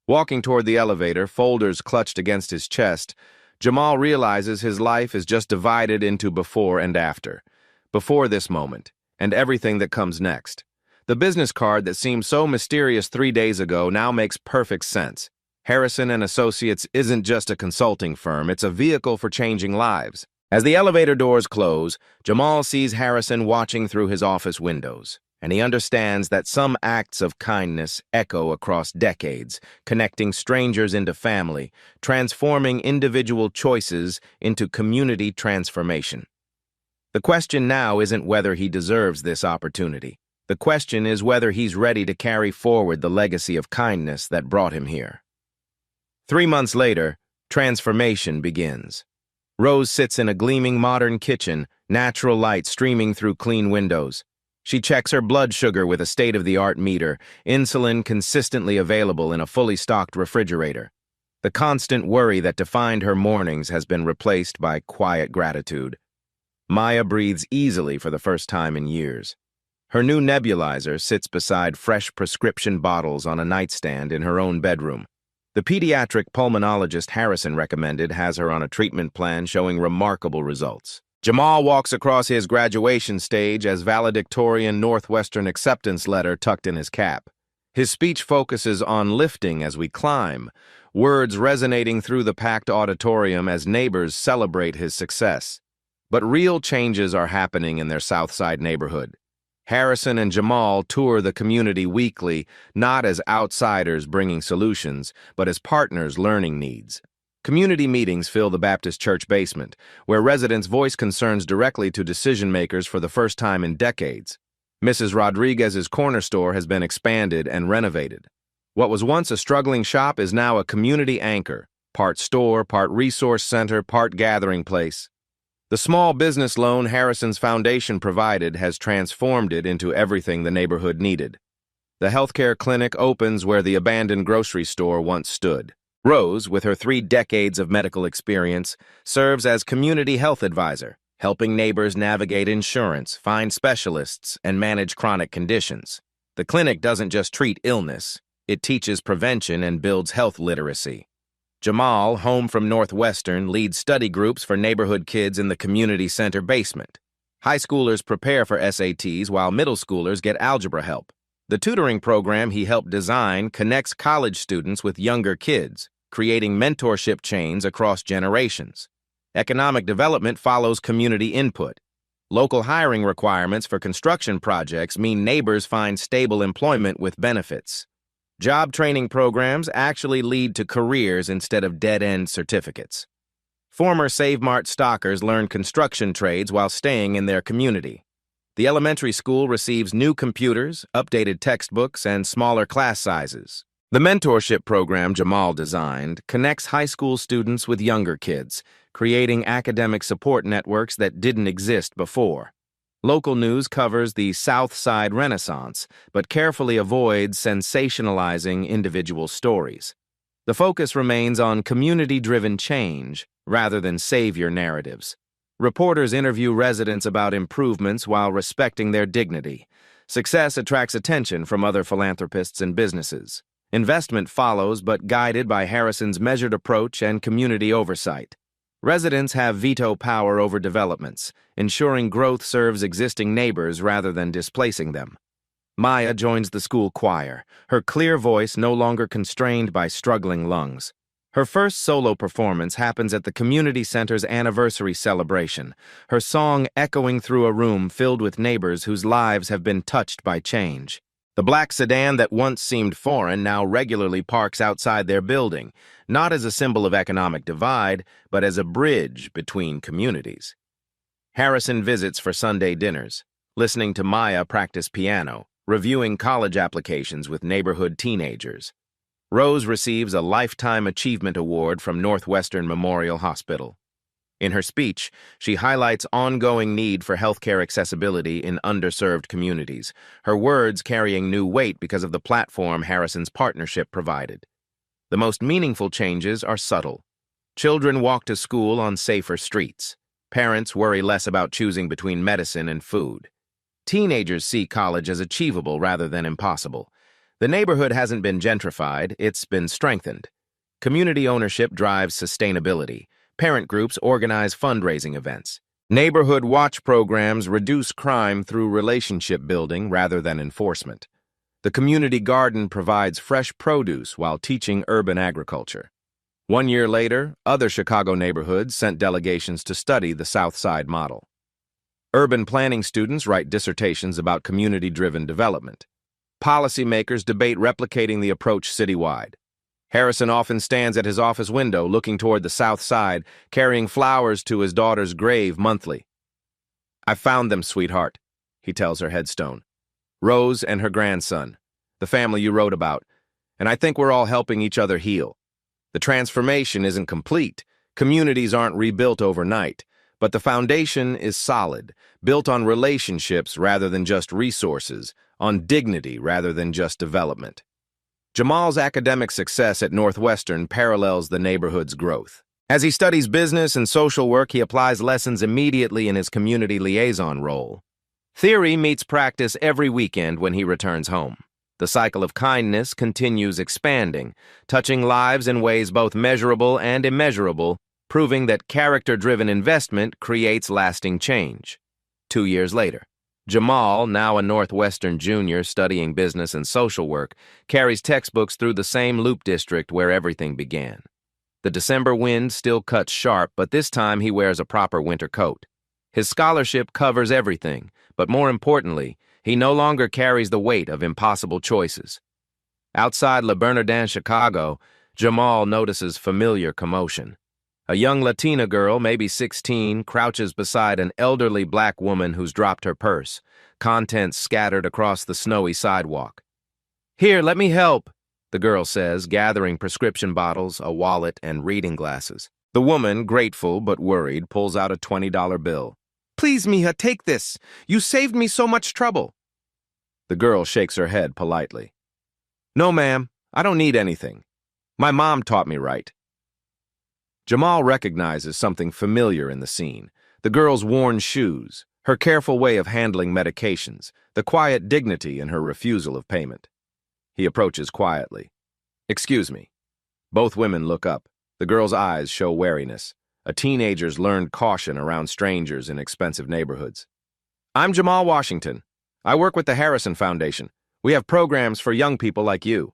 Walking toward the elevator, folders clutched against his chest, Jamal realizes his life is just divided into before and after. Before this moment, and everything that comes next. The business card that seemed so mysterious 3 days ago now makes perfect sense. Harrison and Associates isn't just a consulting firm, it's a vehicle for changing lives. As the elevator doors close, Jamal sees Harrison watching through his office windows, and he understands that some acts of kindness echo across decades, connecting strangers into family, transforming individual choices into community transformation. The question now isn't whether he deserves this opportunity. The question is whether he's ready to carry forward the legacy of kindness that brought him here. 3 months later, transformation begins. Rose sits in a gleaming modern kitchen, natural light streaming through clean windows. She checks her blood sugar with a state-of-the-art meter, insulin consistently available in a fully stocked refrigerator. The constant worry that defined her mornings has been replaced by quiet gratitude. Maya breathes easily for the first time in years. Her new nebulizer sits beside fresh prescription bottles on a nightstand in her own bedroom. The pediatric pulmonologist Harrison recommended has her on a treatment plan showing remarkable results. Jamal walks across his graduation stage as valedictorian Northwestern acceptance letter tucked in his cap. His speech focuses on lifting as we climb, words resonating through the packed auditorium as neighbors celebrate his success. But real changes are happening in their Southside neighborhood. Harrison and Jamal tour the community weekly, not as outsiders bringing solutions, but as partners learning needs. Community meetings fill the Baptist church basement, where residents voice concerns directly to decision-makers for the first time in decades. Mrs. Rodriguez's corner store has been expanded and renovated. What was once a struggling shop is now a community anchor, part store, part resource center, part gathering place. The small business loan Harrison's foundation provided has transformed it into everything the neighborhood needed. The healthcare clinic opens where the abandoned grocery store once stood. Rose, with her 3 decades of medical experience, serves as community health advisor, helping neighbors navigate insurance, find specialists, and manage chronic conditions. The clinic doesn't just treat illness, it teaches prevention and builds health literacy. Jamal, home from Northwestern, leads study groups for neighborhood kids in the community center basement. High schoolers prepare for SATs while middle schoolers get algebra help. The tutoring program he helped design connects college students with younger kids, creating mentorship chains across generations. Economic development follows community input. Local hiring requirements for construction projects mean neighbors find stable employment with benefits. Job training programs actually lead to careers instead of dead-end certificates. Former Save Mart stockers learn construction trades while staying in their community. The elementary school receives new computers, updated textbooks, and smaller class sizes. The mentorship program Jamal designed connects high school students with younger kids, creating academic support networks that didn't exist before. Local news covers the South Side Renaissance, but carefully avoids sensationalizing individual stories. The focus remains on community-driven change rather than savior narratives. Reporters interview residents about improvements while respecting their dignity. Success attracts attention from other philanthropists and businesses. Investment follows, but guided by Harrison's measured approach and community oversight. Residents have veto power over developments, ensuring growth serves existing neighbors rather than displacing them. Maya joins the school choir, her clear voice no longer constrained by struggling lungs. Her first solo performance happens at the community center's anniversary celebration, her song echoing through a room filled with neighbors whose lives have been touched by change. The black sedan that once seemed foreign now regularly parks outside their building, not as a symbol of economic divide, but as a bridge between communities. Harrison visits for Sunday dinners, listening to Maya practice piano, reviewing college applications with neighborhood teenagers. Rose receives a Lifetime Achievement Award from Northwestern Memorial Hospital. In her speech, she highlights ongoing need for healthcare accessibility in underserved communities, her words carrying new weight because of the platform Harrison's partnership provided. The most meaningful changes are subtle. Children walk to school on safer streets. Parents worry less about choosing between medicine and food. Teenagers see college as achievable rather than impossible. The neighborhood hasn't been gentrified, it's been strengthened. Community ownership drives sustainability. Parent groups organize fundraising events. Neighborhood watch programs reduce crime through relationship building rather than enforcement. The community garden provides fresh produce while teaching urban agriculture. 1 year later, other Chicago neighborhoods sent delegations to study the South Side model. Urban planning students write dissertations about community-driven development. Policymakers debate replicating the approach citywide. Harrison often stands at his office window looking toward the South Side, carrying flowers to his daughter's grave monthly. "I found them, sweetheart," he tells her headstone. "Rose and her grandson, the family you wrote about, and I think we're all helping each other heal. The transformation isn't complete. Communities aren't rebuilt overnight, but the foundation is solid, built on relationships rather than just resources, on dignity rather than just development." Jamal's academic success at Northwestern parallels the neighborhood's growth. As he studies business and social work, he applies lessons immediately in his community liaison role. Theory meets practice every weekend when he returns home. The cycle of kindness continues expanding, touching lives in ways both measurable and immeasurable, proving that character-driven investment creates lasting change. 2 years later, Jamal, now a Northwestern junior studying business and social work, carries textbooks through the same Loop District where everything began. The December wind still cuts sharp, but this time he wears a proper winter coat. His scholarship covers everything, but more importantly, he no longer carries the weight of impossible choices. Outside Le Bernardin, Chicago, Jamal notices familiar commotion. A young Latina girl, maybe 16, crouches beside an elderly black woman who's dropped her purse, contents scattered across the snowy sidewalk. "Here, let me help," the girl says, gathering prescription bottles, a wallet, and reading glasses. The woman, grateful but worried, pulls out a $20 bill. "Please, mija, take this. You saved me so much trouble." The girl shakes her head politely. "No, ma'am, I don't need anything. My mom taught me right." Jamal recognizes something familiar in the scene: the girl's worn shoes, her careful way of handling medications, the quiet dignity in her refusal of payment. He approaches quietly. "Excuse me." Both women look up. The girl's eyes show wariness. A teenager's learned caution around strangers in expensive neighborhoods. I'm Jamal Washington. I work with the Harrison Foundation. We have programs for young people like you.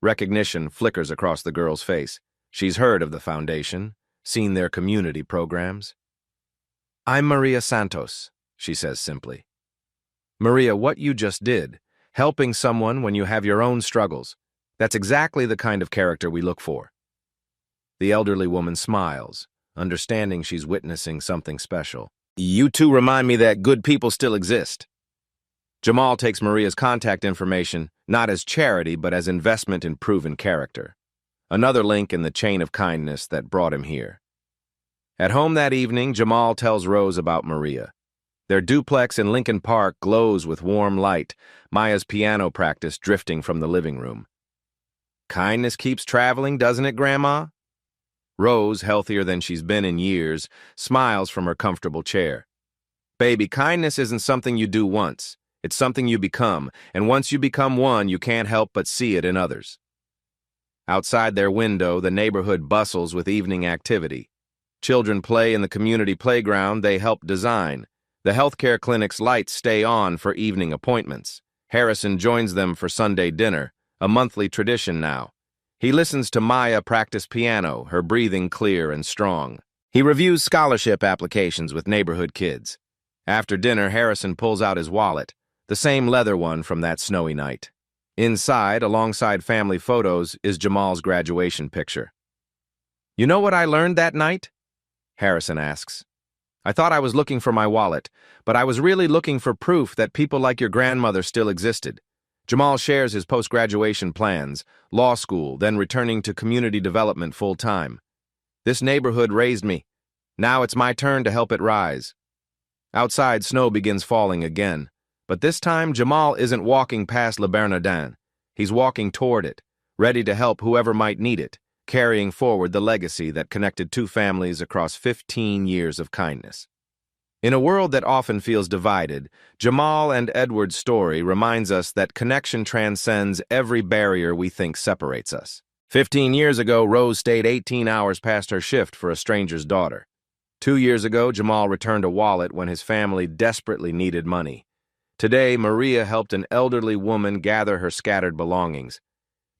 Recognition flickers across the girl's face. She's heard of the foundation, seen their community programs. I'm Maria Santos, she says simply. Maria, what you just did, helping someone when you have your own struggles, that's exactly the kind of character we look for. The elderly woman smiles, understanding she's witnessing something special. You two remind me that good people still exist. Jamal takes Maria's contact information, not as charity, but as investment in proven character. Another link in the chain of kindness that brought him here. At home that evening, Jamal tells Rose about Maria. Their duplex in Lincoln Park glows with warm light, Maya's piano practice drifting from the living room. Kindness keeps traveling, doesn't it, Grandma? Rose, healthier than she's been in years, smiles from her comfortable chair. Baby, kindness isn't something you do once. It's something you become, and once you become one, you can't help but see it in others. Outside their window, the neighborhood bustles with evening activity. Children play in the community playground they help design. The healthcare clinic's lights stay on for evening appointments. Harrison joins them for Sunday dinner, a monthly tradition now. He listens to Maya practice piano, her breathing clear and strong. He reviews scholarship applications with neighborhood kids. After dinner, Harrison pulls out his wallet, the same leather one from that snowy night. Inside, alongside family photos, is Jamal's graduation picture. You know what I learned that night? Harrison asks. I thought I was looking for my wallet, but I was really looking for proof that people like your grandmother still existed. Jamal shares his post-graduation plans, law school, then returning to community development full-time. This neighborhood raised me. Now it's my turn to help it rise. Outside, snow begins falling again. But this time, Jamal isn't walking past Le Bernardin. He's walking toward it, ready to help whoever might need it, carrying forward the legacy that connected two families across 15 years of kindness. In a world that often feels divided, Jamal and Edward's story reminds us that connection transcends every barrier we think separates us. 15 years ago, Rose stayed 18 hours past her shift for a stranger's daughter. 2 years ago, Jamal returned a wallet when his family desperately needed money. Today, Maria helped an elderly woman gather her scattered belongings.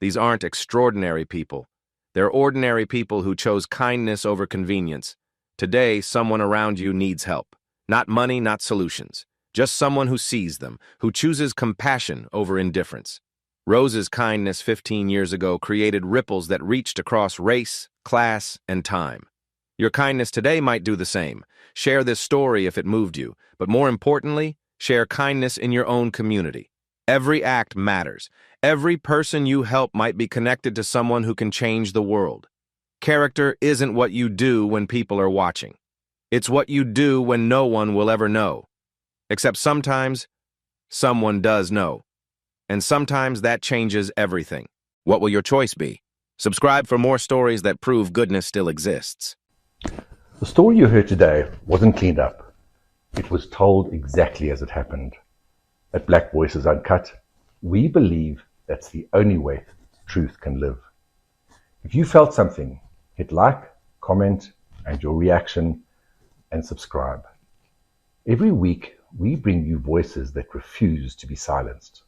These aren't extraordinary people. They're ordinary people who chose kindness over convenience. Today, someone around you needs help. Not money, not solutions. Just someone who sees them, who chooses compassion over indifference. Rose's kindness 15 years ago created ripples that reached across race, class, and time. Your kindness today might do the same. Share this story if it moved you, but more importantly, share kindness in your own community. Every act matters. Every person you help might be connected to someone who can change the world. Character isn't what you do when people are watching. It's what you do when no one will ever know. Except sometimes, someone does know. And sometimes that changes everything. What will your choice be? Subscribe for more stories that prove goodness still exists. The story you heard today wasn't cleaned up. It was told exactly as it happened. At Black Voices Uncut, we believe that's the only way truth can live. If you felt something, hit like, comment, and your reaction, and subscribe. Every week, we bring you voices that refuse to be silenced.